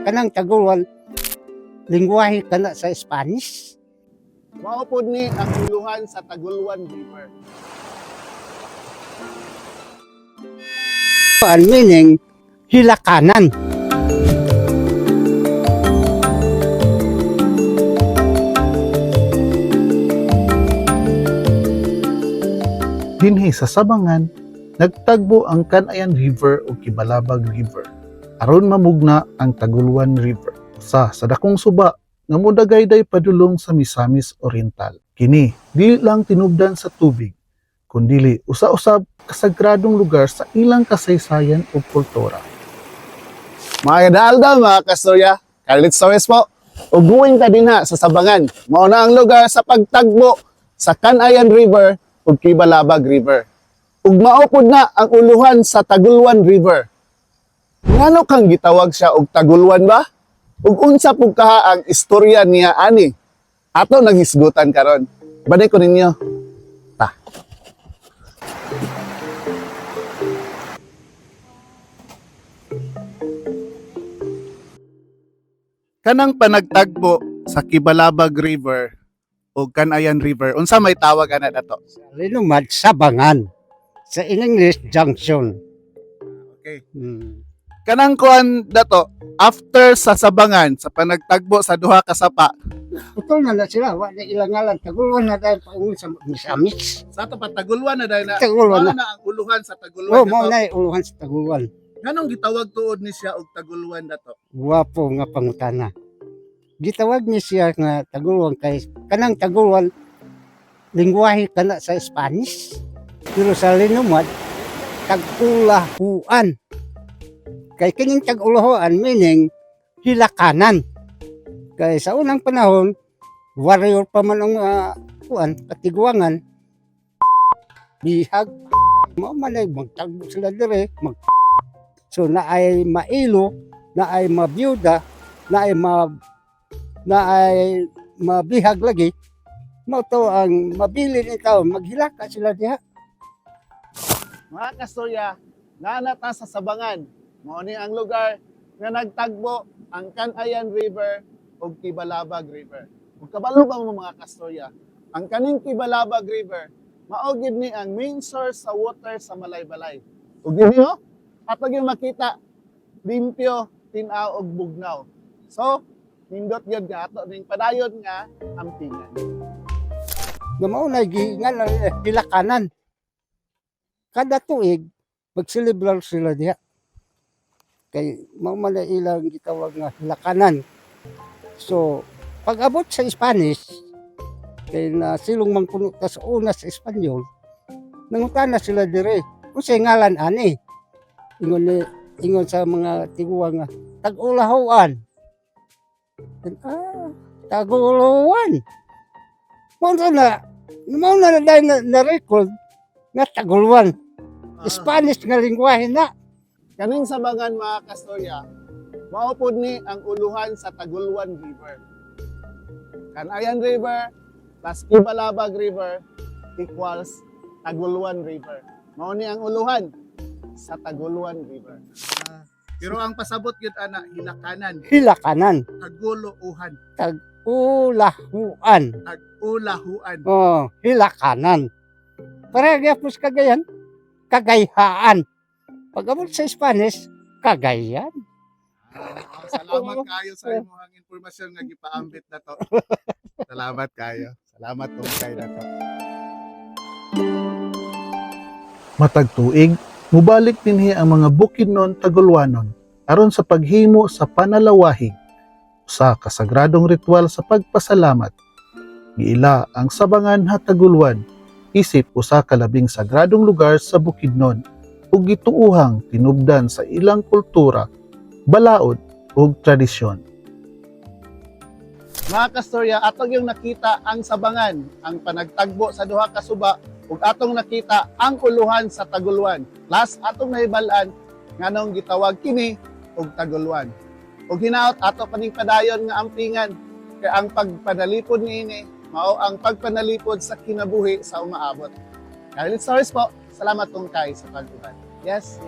kanang Taguluan lingwahe kana sa Spanish. Maupod ni ang uluhan sa Taguluan River. Ang meaning hilakanan. Dinhi sa Sabangan, nagtagbo ang Canayan River o Kibalabag River. Aron mamugna ang Taguluan River. Sa dakong suba nga modagayday padulong sa Misamis Oriental. Kini dili lang tinubdan sa tubig, kundili usa-usab kasagradong lugar sa ilang kasaysayan o kultura. Mga kadaaldaw mga kastorya, Carlit Sawes po. Uguin ka din ha sa Sabangan. Mao na ang lugar sa pagtagbo sa Canayan River ug Kibalabag River. Ug maupod na ang uluhan sa Taguluan River. Ngano kang gitawag siya og Taguluan ba? Ug unsa pug kaha ang istorya niya ani? Ato naghisgutan karon. Baday ko ninyo. Ta. Kanang panagtagbo sa Kibalabag River o Canayan River, unsa may tawag ana nato? Linumad Sabangan. Sa English, junction. Okay. Kanang kuan dato, after sa Sabangan, sa panagtagbo sa duha ka sapa, Putol na sila, wala ilangalan. Taguluan na dahil paungon sa Misamis. sa to Taguluan na dahil na, Taguluan wala na. na ang uluhan sa Oh, Taguluan mao dato. na uluhan sa Taguluan. Nganong gitawag tuod ni siya og Taguluan dato? Guwapo nga pangutana. Gitawag niya siya nga Taguluan kay kanang Taguluan lingwahe kana sa Spanish. Pero sa linumad tag-ulahuan. Kay kining tag-ulahuan meaning hilakanan. Kay sa unang panahon warrior pa man ang katiguangan. Bihag mo malay magtagbo sila dire so na ay mailo, na ay mabiyuda, na ay mabihag lagi, mo to ang mabilin ikaw, maghilaka sila diha. Mga kastorya, nanata sa Sabangan, mao ni ang lugar nga nagtagbo ang Canayan River ug Kibalabag River. Ug kabalo ba mo mga kastorya, ang kaning Kibalabag River mao gid ni ang main source sa water sa Malaybalay. Ug gini ho, atog yung makita limpyo, tinaw ug bugnaw. So, nindot gyud nga ato ning padayon nga ampingan. Nga mao na gingan hilakanan. Kada tuig magselebrar sila diha. Kay mao man ilang gitawag nga hilakanan. So, pag abot sa Spanish, kay na silong mangpuno ta sa una sa Espanyol, nangutana sila dire. Unsay ngalan ani? Ingon sa mga tiguang nga tag-ulahuan. Taguluan. Mao na dahil na-record nga Taguluan. Spanish nga lingwahe na. Kaning Sabangan mga kastorya, maupod ni ang uluhan sa Taguluan River. Canayan River plus Kibalabag River equals Taguluan River. Mao ni ang uluhan sa Taguluan River. Pero ang pasabot yun ana, hilakanan, Hilakanan. taguluuhan, Tag-ulahuan. tagulahuan. Oh, hilakanan. Parehas kagayan. Kagayhaan. Pag abot sa Spanish, kagayan. Salamat kayo sa imong impormasyon nga gipaambit na to. Salamat kayo. Salamat po kayo na to. Matag tuig, mubalik dinhi ang mga Bukidnon Tagulwanon aron sa paghimo sa panalawahig sa kasagradong ritual sa pagpasalamat. Giila ang Sabangan ha Taguluan isip usa ka labing sagradong lugar sa Bukidnon ug gituuhang tinubdan sa ilang kultura, balaod ug tradisyon. Mga kastorya, atong yung nakita ang Sabangan, ang panagtagbo sa duha ka suba, ug atong nakita ang uluhan sa Taguluan. Plus atong nahibalan nganong gitawag kini og Taguluan. Ug hinaot ato paning padayon nga ampingan kay ang pagpanalipod niini mao ang pagpanalipod sa kinabuhi sa umaabot. Carlit Stories po, salamat kong kay sa pagbuhat. Yes.